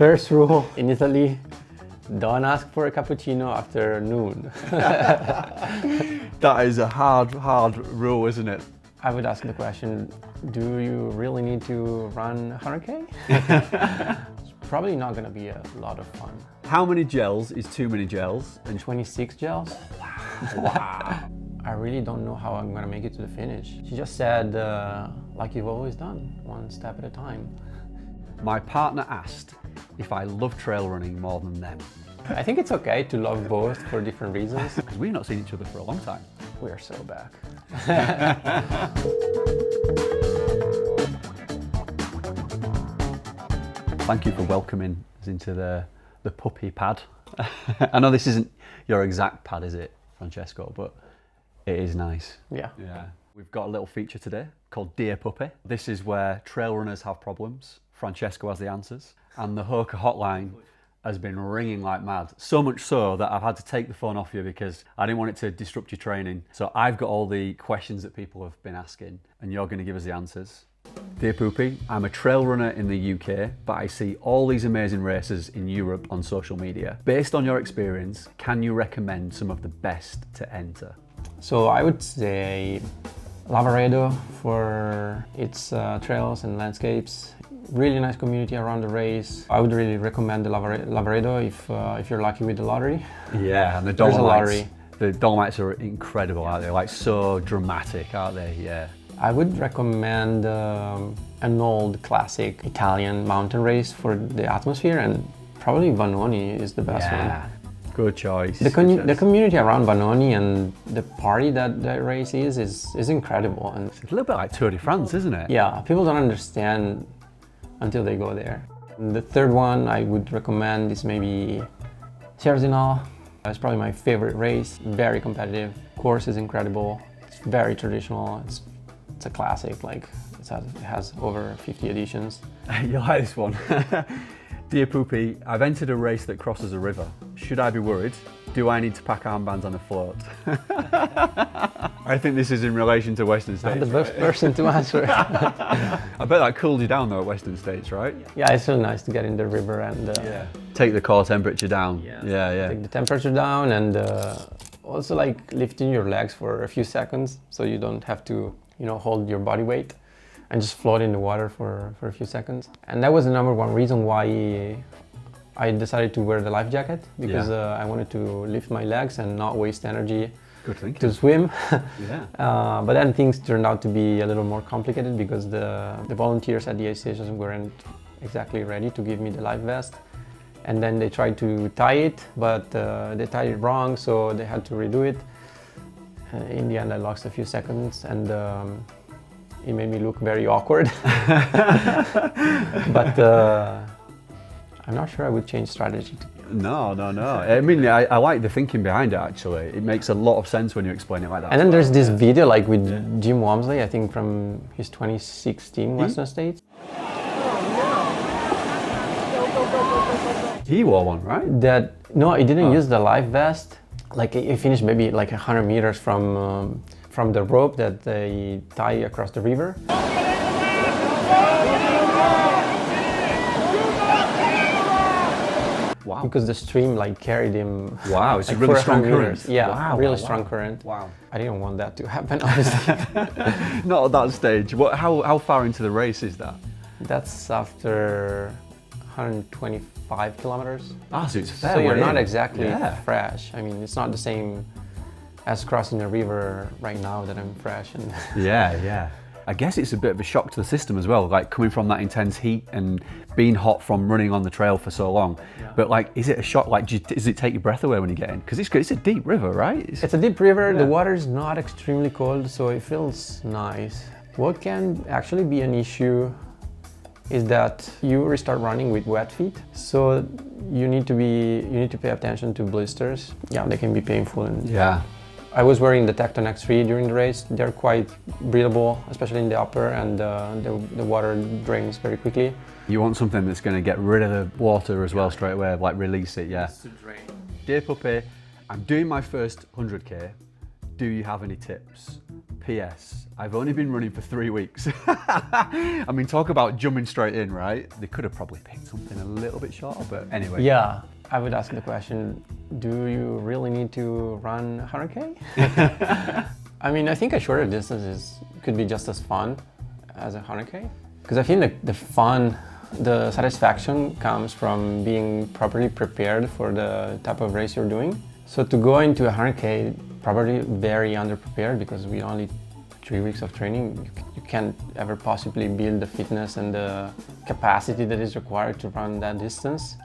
First rule in Italy, don't ask for a cappuccino after noon. That is a hard rule, isn't it? I would ask the question, do you really need to run 100K? It's probably not going to be a lot of fun. How many gels is too many gels? And 26 gels? Wow. I really don't know how I'm going to make it to the finish. She just said, like you've always done, one step at a time. My partner asked if I love trail running more than them. I think it's okay to love both for different reasons. Because we've not seen each other for a long time. We are so back. Thank you for welcoming us into the puppy pad. I know this isn't your exact pad, is it, Francesco? But it is nice. Yeah. We've got a little feature today called Dear Puppy. This is where trail runners have problems. Francesco has the answers. And the HOKA hotline has been ringing like mad. So much so that I've had to take the phone off you because I didn't want it to disrupt your training. So I've got all the questions that people have been asking and you're going to give us the answers. Dear Puppi, I'm a trail runner in the UK, but I see all these amazing races in Europe on social media. Based on your experience, can you recommend some of the best to enter? So I would say Lavaredo for its trails and landscapes. Really nice community around the race. I would really recommend the Lavaredo if you're lucky with the lottery. Yeah, and the There's a Dolomites. lottery. The Dolomites are incredible, aren't they? Like so dramatic, aren't they? Yeah. I would recommend an old classic Italian mountain race for the atmosphere, and probably Vannoni is the best one. Good choice. The community around Vannoni and the party that race is incredible. And It's a little bit like Tour de France, isn't it? yeah, people don't understand until they go there. And the third one I would recommend is maybe Cerzinal. It's probably my favorite race. Very competitive. Course is incredible. It's very traditional. It's a classic. Like it has over 50 editions. You'll like this one. Dear Puppi, I've entered a race that crosses a river. Should I be worried? Do I need to pack armbands on a float? I think this is in relation to Western States. I'm the best person to answer. I bet that cooled you down though at Western States, right? Yeah, it's really nice to get in the river and Take the core temperature down. Yeah. take the temperature down, and also like lifting your legs for a few seconds so you don't have to, hold your body weight and just float in the water for a few seconds. And that was the number one reason why I decided to wear the life jacket, because I wanted to lift my legs and not waste energy Good thinking. to swim. Yeah. But then things turned out to be a little more complicated because the volunteers at the aid stations weren't exactly ready to give me the life vest. And then they tried to tie it, but they tied it wrong, so they had to redo it. In the end, I lost a few seconds, and it made me look very awkward. But I'm not sure I would change strategy. No. I mean, I like the thinking behind it actually. It makes a lot of sense when you explain it like that. And then there's this video like with Jim Walmsley, I think from his 2016 Western States. He wore one, right? No, he didn't use the life vest. Like he finished maybe like 100 meters from the rope that they tie across the river. Wow. Because the stream like carried him. Wow, it's like, a really for strong 100 current. meters. Yeah, Wow, really wow, strong wow. current. Wow. I didn't want that to happen, obviously. Not at that stage. How far into the race is that? That's after 125 kilometers. Ah, so it's fair. So you're way not in. exactly Yeah. fresh. I mean, it's not the same as crossing the river right now that I'm fresh. And Yeah. I guess it's a bit of a shock to the system as well, like coming from that intense heat and being hot from running on the trail for so long. Yeah. But like, is it a shock? Like, does it take your breath away when you get in? Because it's a deep river, right? it's a deep river. Yeah. The water is not extremely cold, so it feels nice. What can actually be an issue is that you restart running with wet feet, so you need to pay attention to blisters. Yeah, they can be painful. And Yeah. I was wearing the Tecton X3 during the race. They're quite breathable, especially in the upper, and the water drains very quickly. You want something that's going to get rid of the water as well straight away, like release it, yeah. To drain. Dear Puppy, I'm doing my first 100k. Do you have any tips? P.S. I've only been running for 3 weeks. I mean, talk about jumping straight in, right? They could have probably picked something a little bit shorter, but anyway. Yeah, I would ask the question, do you really need to run 100K? I mean, I think a shorter distance could be just as fun as a 100K. Because I feel like the fun, the satisfaction comes from being properly prepared for the type of race you're doing. So to go into a 100K, probably very underprepared, because with only 3 weeks of training, you can't ever possibly build the fitness and the capacity that is required to run that distance.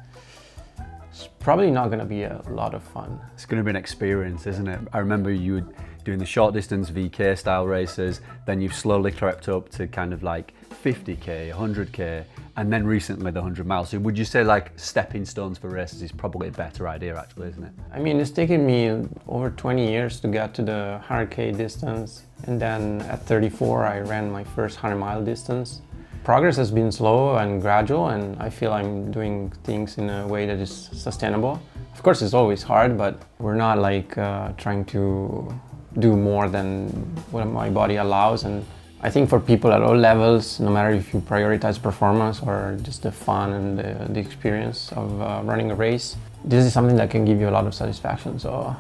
It's probably not going to be a lot of fun. It's going to be an experience, isn't it? I remember you doing the short distance VK style races, then you've slowly crept up to kind of like 50K, 100K, and then recently the 100 miles. So would you say like stepping stones for races is probably a better idea actually, isn't it? I mean, it's taken me over 20 years to get to the 100K distance. And then at 34, I ran my first 100-mile distance. Progress has been slow and gradual, and I feel I'm doing things in a way that is sustainable. Of course, it's always hard, but we're not like trying to do more than what my body allows. And I think for people at all levels, no matter if you prioritize performance or just the fun and the experience of running a race, this is something that can give you a lot of satisfaction. So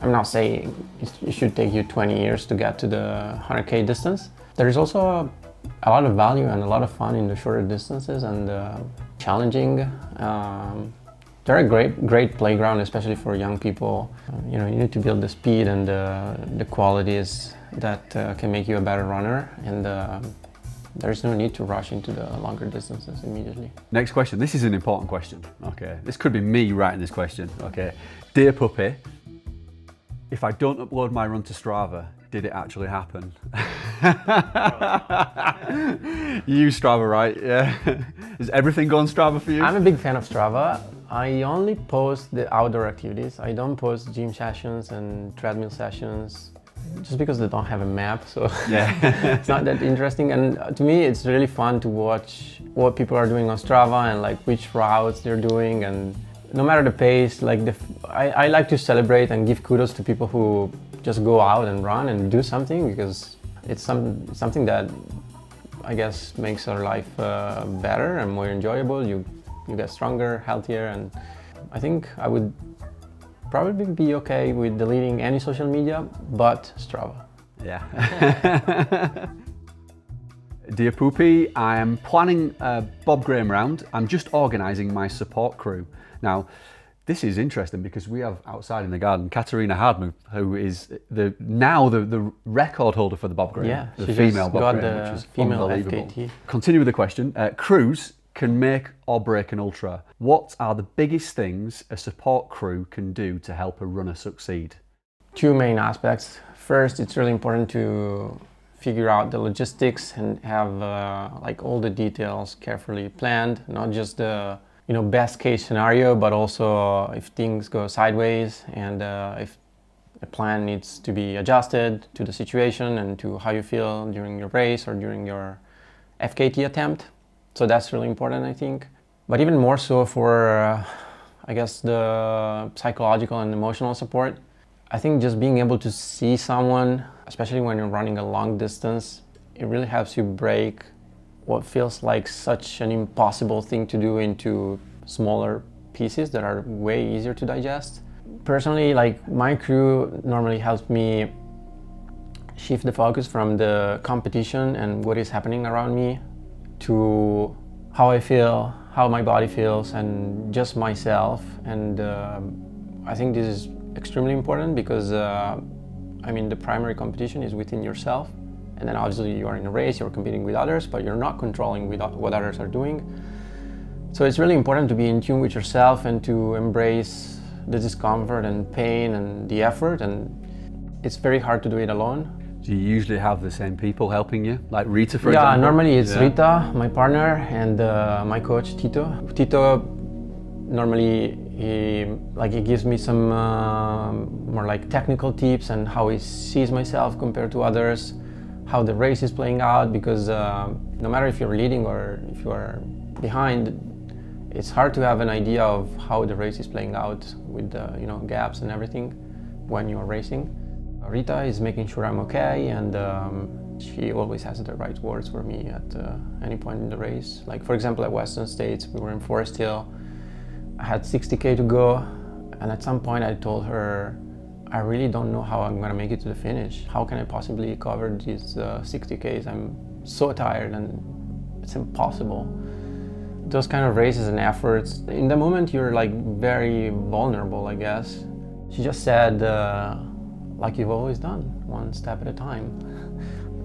I'm not saying it should take you 20 years to get to the 100K distance. There is also a lot of value and a lot of fun in the shorter distances and challenging. They're a great playground, especially for young people. You know, you need to build the speed and the qualities that can make you a better runner, and there's no need to rush into the longer distances immediately. Next question. This is an important question. Okay, this could be me writing this question. Okay, dear Puppi, if I don't upload my run to Strava, did it actually happen? You use Strava, right? Yeah. Is everything going Strava for you? I'm a big fan of Strava. I only post the outdoor activities. I don't post gym sessions and treadmill sessions, just because they don't have a map, so yeah. It's not that interesting. And to me, it's really fun to watch what people are doing on Strava and like which routes they're doing. And no matter the pace, like I like to celebrate and give kudos to people who just go out and run and do something, because it's something that I guess makes our life better and more enjoyable. You get stronger, healthier, and I think I would probably be okay with deleting any social media but Strava. Yeah. Dear Puppi, I am planning a Bob Graham round. I'm just organising my support crew. Now, this is interesting because we have outside in the garden Katarina Hardmuth, who is the record holder for the Bob Graham. Yeah, the she female just Bob got Graham, the which is female unbelievable. FKT. Continue with the question. Crews can make or break an ultra. What are the biggest things a support crew can do to help a runner succeed? Two main aspects. First, it's really important to figure out the logistics and have like all the details carefully planned, not just the best case scenario, but also if things go sideways and if a plan needs to be adjusted to the situation and to how you feel during your race or during your FKT attempt. So that's really important, I think. But even more so for, I guess, the psychological and emotional support. I think just being able to see someone, especially when you're running a long distance, it really helps you break what feels like such an impossible thing to do into smaller pieces that are way easier to digest. Personally, like my crew normally helps me shift the focus from the competition and what is happening around me to how I feel, how my body feels, and just myself. And I think this is extremely important because I mean, the primary competition is within yourself, and then obviously you are in a race, you're competing with others, but you're not controlling what others are doing. So it's really important to be in tune with yourself and to embrace the discomfort and pain and the effort, and it's very hard to do it alone. Do you usually have the same people helping you, like Rita, for example? Yeah, normally it's Rita, my partner, and my coach Tito. Tito normally he gives me some more like technical tips and how he sees myself compared to others, how the race is playing out, because no matter if you're leading or if you are behind, it's hard to have an idea of how the race is playing out with the gaps and everything when you're racing. Rita is making sure I'm okay, and she always has the right words for me at any point in the race. Like for example at Western States, we were in Forest Hill. I had 60K to go, and at some point I told her, I really don't know how I'm gonna make it to the finish. How can I possibly cover these 60Ks? I'm so tired and it's impossible. Those kind of races and efforts, in the moment you're like very vulnerable, I guess. She just said, like you've always done, one step at a time.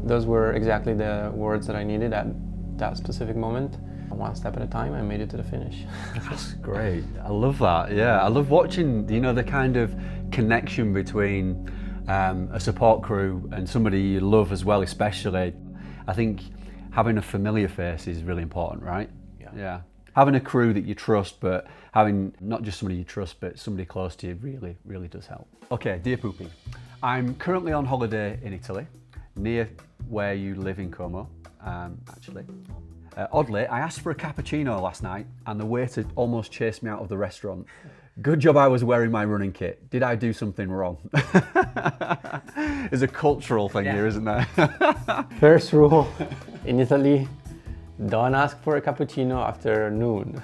Those were exactly the words that I needed at that specific moment. One step at a time, I made it to the finish. That's great. I love that. Yeah, I love watching, you know, the kind of connection between a support crew and somebody you love as well, especially. I think having a familiar face is really important, right? Yeah. Having a crew that you trust, but having not just somebody you trust, but somebody close to you really, really does help. Okay, dear Puppi, I'm currently on holiday in Italy, near where you live in Como, actually. Oddly, I asked for a cappuccino last night and the waiter almost chased me out of the restaurant. Good job I was wearing my running kit. Did I do something wrong? There's a cultural thing here, isn't there? First rule in Italy, don't ask for a cappuccino after noon.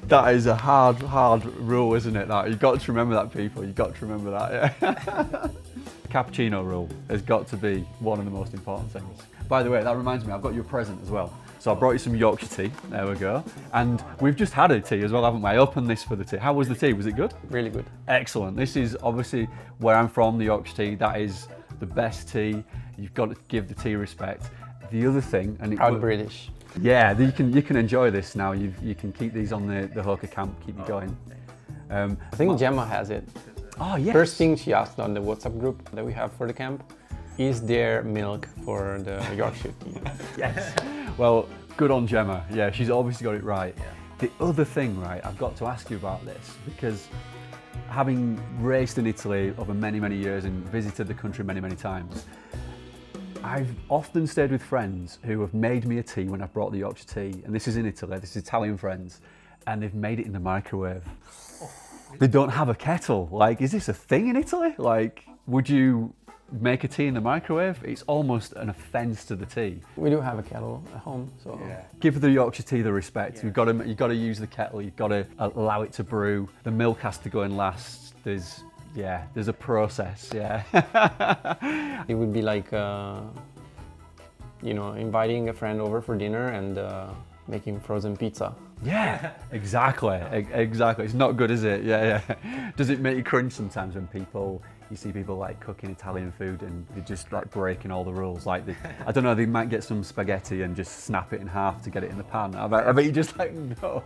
That is a hard rule, isn't it? That you've got to remember that, people. You've got to remember that. Yeah. Cappuccino rule has got to be one of the most important things. By the way, that reminds me, I've got you a present as well. So I brought you some Yorkshire tea. There we go. And we've just had a tea as well, haven't we? I opened this for the tea. How was the tea? Was it good? Really good. Excellent. This is obviously where I'm from, the Yorkshire tea. That is the best tea. You've got to give the tea respect. The other thing, and Proud British. Yeah, you can enjoy this now. You can keep these on the HOKA camp, keep you going. I think Gemma has it. Oh yes. First thing she asked on the WhatsApp group that we have for the camp, is there milk for the Yorkshire tea? Yes. Well, good on Gemma. Yeah, she's obviously got it right. Yeah. The other thing, right, I've got to ask you about this, because having raced in Italy over many, many years and visited the country many, many times, I've often stayed with friends who have made me a tea when I've brought the Yorkshire tea, and this is in Italy, this is Italian friends, and they've made it in the microwave. They don't have a kettle. Like, is this a thing in Italy? Like, would you make a tea in the microwave? It's almost an offence to the tea. We do have a kettle at home, so yeah. Give the Yorkshire tea the respect. Yeah. You've got to use the kettle. You've got to allow it to brew. The milk has to go in last. There's a process. Yeah. It would be like, inviting a friend over for dinner and making frozen pizza. Yeah, exactly. Exactly. It's not good, is it? Yeah. Does it make you cringe sometimes when you see people like cooking Italian food and they're just like breaking all the rules? Like, I don't know, they might get some spaghetti and just snap it in half to get it in the pan. I bet you're just like, no.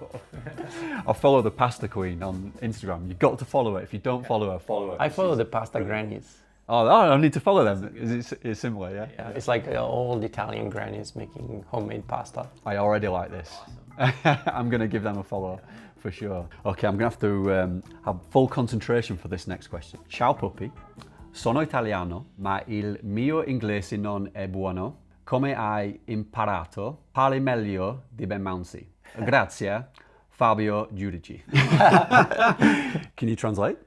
I follow the pasta queen on Instagram. You've got to follow her. If you don't follow her, follow her. I follow the pasta grannies. Oh, I need to follow them. It's similar, yeah? Yeah, it's like old Italian grannies making homemade pasta. I already like this. I'm going to give them a follow for sure. Okay, I'm going to have to have full concentration for this next question. Ciao Puppi, sono italiano, ma il mio inglese non è buono. Come hai imparato? Parli meglio di Ben Mouncy. Grazie, Fabio Giudici. Can you translate?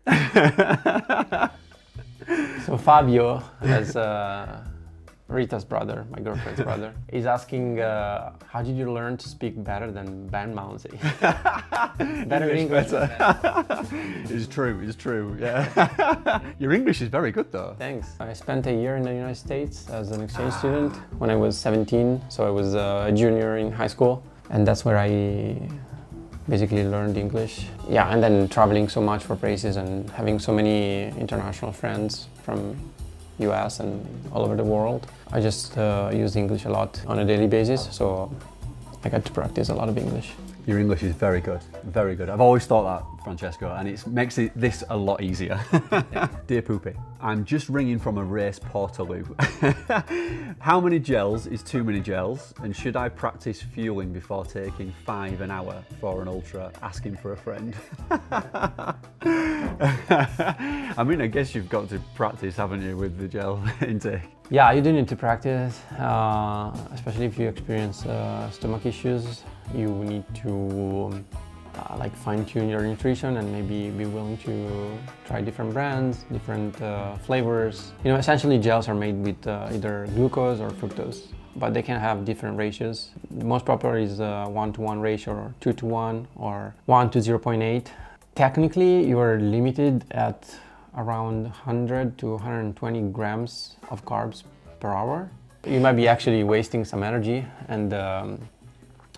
So Fabio, as Rita's brother, my girlfriend's brother, is asking, how did you learn to speak better than Ben Mouncy? Better in English. It's true, yeah. Your English is very good though. Thanks. I spent a year in the United States as an exchange student when I was 17, so I was a junior in high school, and that's where I basically learned English. Yeah, and then traveling so much for races and having so many international friends from US and all over the world. I just use English a lot on a daily basis, so I got to practice a lot of English. Your English is very good, very good. I've always thought that, Francesco, and it makes this a lot easier. Dear Puppi, I'm just ringing from a race Portaloo. How many gels is too many gels, and should I practice fueling before taking 5 an hour for an ultra? Asking for a friend. I mean, I guess you've got to practice, haven't you, with the gel intake? Yeah, you do need to practice, especially if you experience stomach issues. You need to like fine-tune your nutrition and maybe be willing to try different brands, different flavors. You know, essentially gels are made with either glucose or fructose, but they can have different ratios. The most popular is 1-to-1 ratio, or 2-to-1, or 1-to-0.8. Technically, you are limited at around 100 to 120 grams of carbs per hour. You might be actually wasting some energy and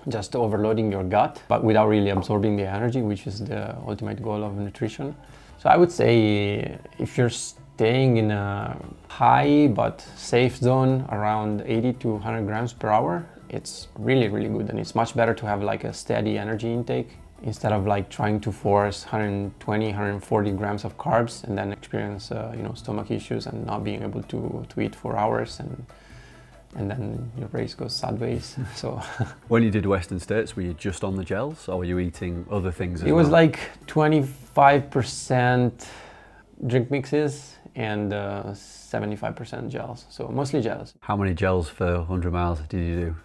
just overloading your gut, but without really absorbing the energy, which is the ultimate goal of nutrition. So I would say if you're staying in a high but safe zone around 80 to 100 grams per hour, it's really, really good. And it's much better to have like a steady energy intake instead of like trying to force 120, 140 grams of carbs and then experience stomach issues and not being able to eat for hours, and then your race goes sideways. So when you did Western States, were you just on the gels, or were you eating other things as well? It was like 25% drink mixes and 75% gels, so mostly gels. How many gels for 100 miles did you do?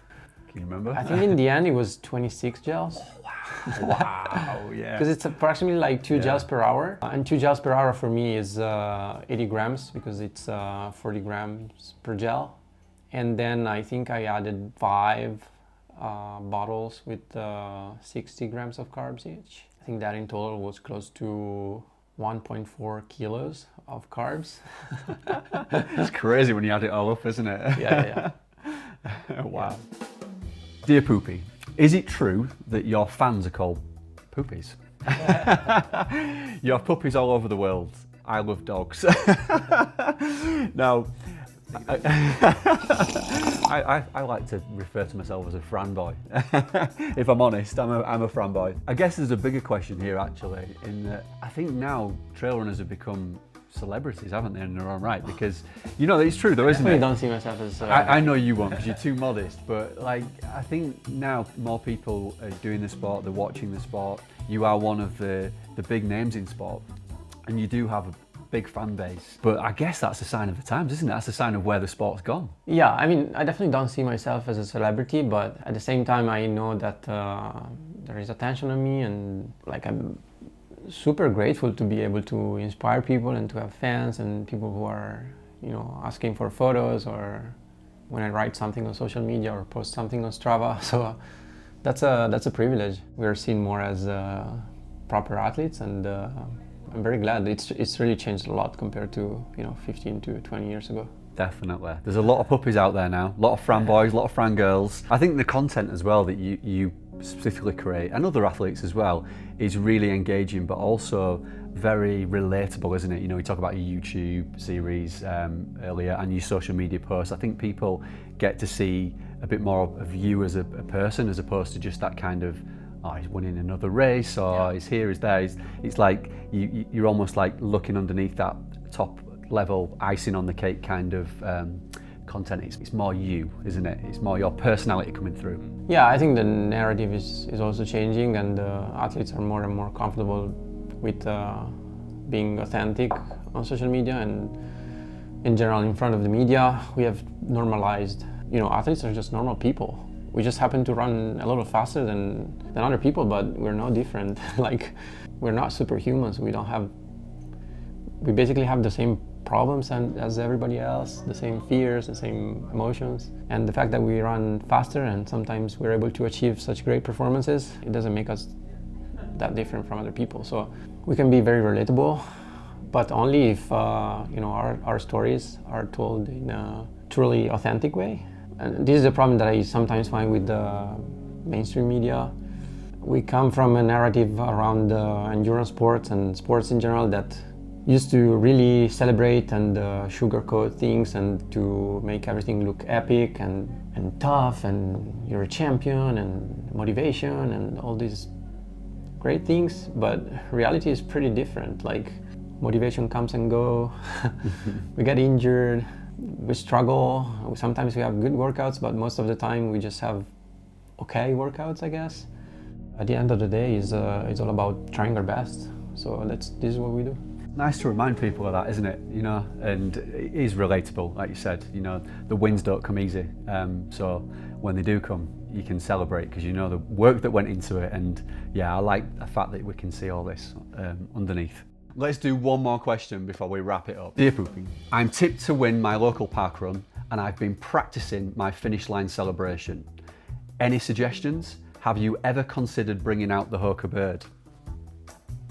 Can you remember? I think in the end it was 26 gels. Oh, wow. Wow, yeah. Because it's approximately like 2 gels per hour. And 2 gels per hour for me is 80 grams because it's 40 grams per gel. And then I think I added 5 bottles with 60 grams of carbs each. I think that in total was close to 1.4 kilos of carbs. It's crazy when you add it all up, isn't it? Yeah. Wow. Yeah. Dear Puppi, is it true that your fans are called Puppies? You have puppies all over the world. I love dogs. Now, I like to refer to myself as a Fran boy. If I'm honest, I'm a Fran boy. I guess there's a bigger question here actually, in that I think now trail runners have become celebrities, haven't they, in their own right? Because, you know, it's true though, isn't it? I don't see myself as... I know you won't because you're too modest, but like, I think now more people are doing the sport, they're watching the sport. You are one of the big names in sport, and you do have a big fan base. But I guess that's a sign of the times, isn't it? That's a sign of where the sport's gone. Yeah, I mean, I definitely don't see myself as a celebrity, but at the same time, I know that there is attention on me, and like I'm super grateful to be able to inspire people and to have fans and people who are, you know, asking for photos, or when I write something on social media or post something on Strava. So that's a privilege. We're seen more as proper athletes, and I'm very glad. It's really changed a lot compared to 15 to 20 years ago. Definitely. There's a lot of puppies out there now, a lot of Fran boys, a lot of Fran girls. I think the content as well that you specifically create, and other athletes as well, is really engaging but also very relatable, isn't it? You know, we talk about your YouTube series earlier and your social media posts. I think people get to see a bit more of you as a person, as opposed to just that kind of, oh, he's winning another race, or he's here, he's there. It's like you're almost like looking underneath that top level icing on the cake kind of content. It's more you, isn't it? It's more your personality coming through. Yeah, I think the narrative is also changing, and athletes are more and more comfortable with being authentic on social media and in general in front of the media. We have normalized, athletes are just normal people. We just happen to run a little faster than other people, but we're no different. Like, we're not superhumans. We basically have the same problems as everybody else, the same fears, the same emotions. And the fact that we run faster and sometimes we're able to achieve such great performances, it doesn't make us that different from other people. So we can be very relatable, but only if our stories are told in a truly authentic way. And this is a problem that I sometimes find with the mainstream media. We come from a narrative around endurance sports and sports in general that used to really celebrate and sugarcoat things and to make everything look epic and tough, and you're a champion and motivation and all these great things. But reality is pretty different. Like, motivation comes and go. We get injured. We struggle. Sometimes we have good workouts, but most of the time we just have okay workouts, I guess. At the end of the day, it's all about trying our best. So this is what we do. Nice to remind people of that, isn't it? And it is relatable, like you said. The wins don't come easy. So when they do come, you can celebrate because you know the work that went into it. And yeah, I like the fact that we can see all this underneath. Let's do one more question before we wrap it up. Dear Puppi, I'm tipped to win my local park run and I've been practicing my finish line celebration. Any suggestions? Have you ever considered bringing out the HOKA bird?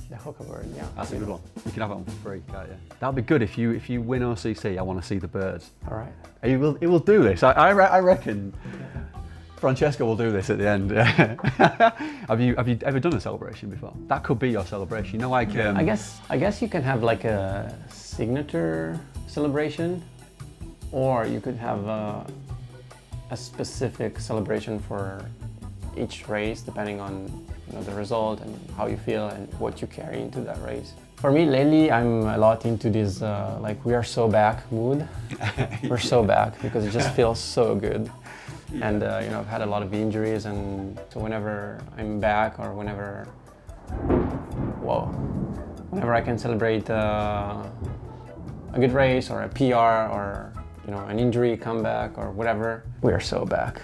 The HOKA bird, yeah. That's a good one. You can have it on for free, can't you? That'll be good if you win OCC. I want to see the birds. All right. He will do this. I reckon Francesco will do this at the end. Have you ever done a celebration before? That could be your celebration. You know, like I guess you can have like a signature celebration, or you could have a specific celebration for each race, depending on the result and how you feel and what you carry into that race. For me, lately, I'm a lot into this like we are so back mood. We're so back because it just feels so good. And I've had a lot of injuries, and so whenever I'm back or whenever I can celebrate a good race or a PR or an injury comeback or whatever, we are so back.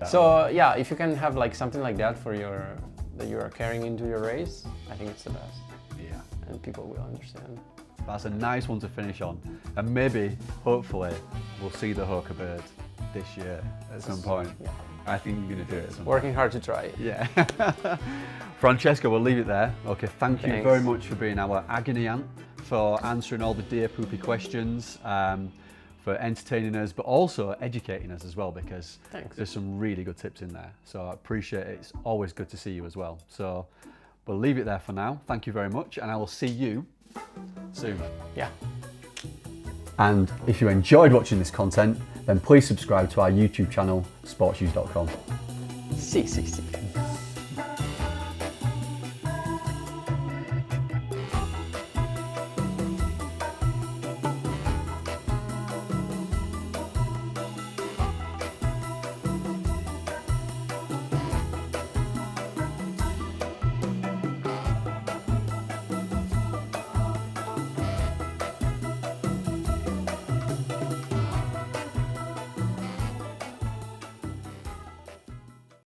So yeah, if you can have like something like that that you are carrying into your race, I think it's the best. Yeah. And people will understand. That's a nice one to finish on. And maybe, hopefully, we'll see the HOKA bird this year at some point. Yeah. I think you're going to do it at some point. Working hard to try it. Yeah. Francesco, we'll leave it there. Okay, thank you Thanks. very much for being our agony aunt, for answering all the Dear Puppi questions, for entertaining us, but also educating us as well, because Thanks. There's some really good tips in there. So I appreciate it. It's always good to see you as well. So we'll leave it there for now. Thank you very much, and I will see you soon. Yeah. And if you enjoyed watching this content, then please subscribe to our YouTube channel, SportsShoes.com. Sí.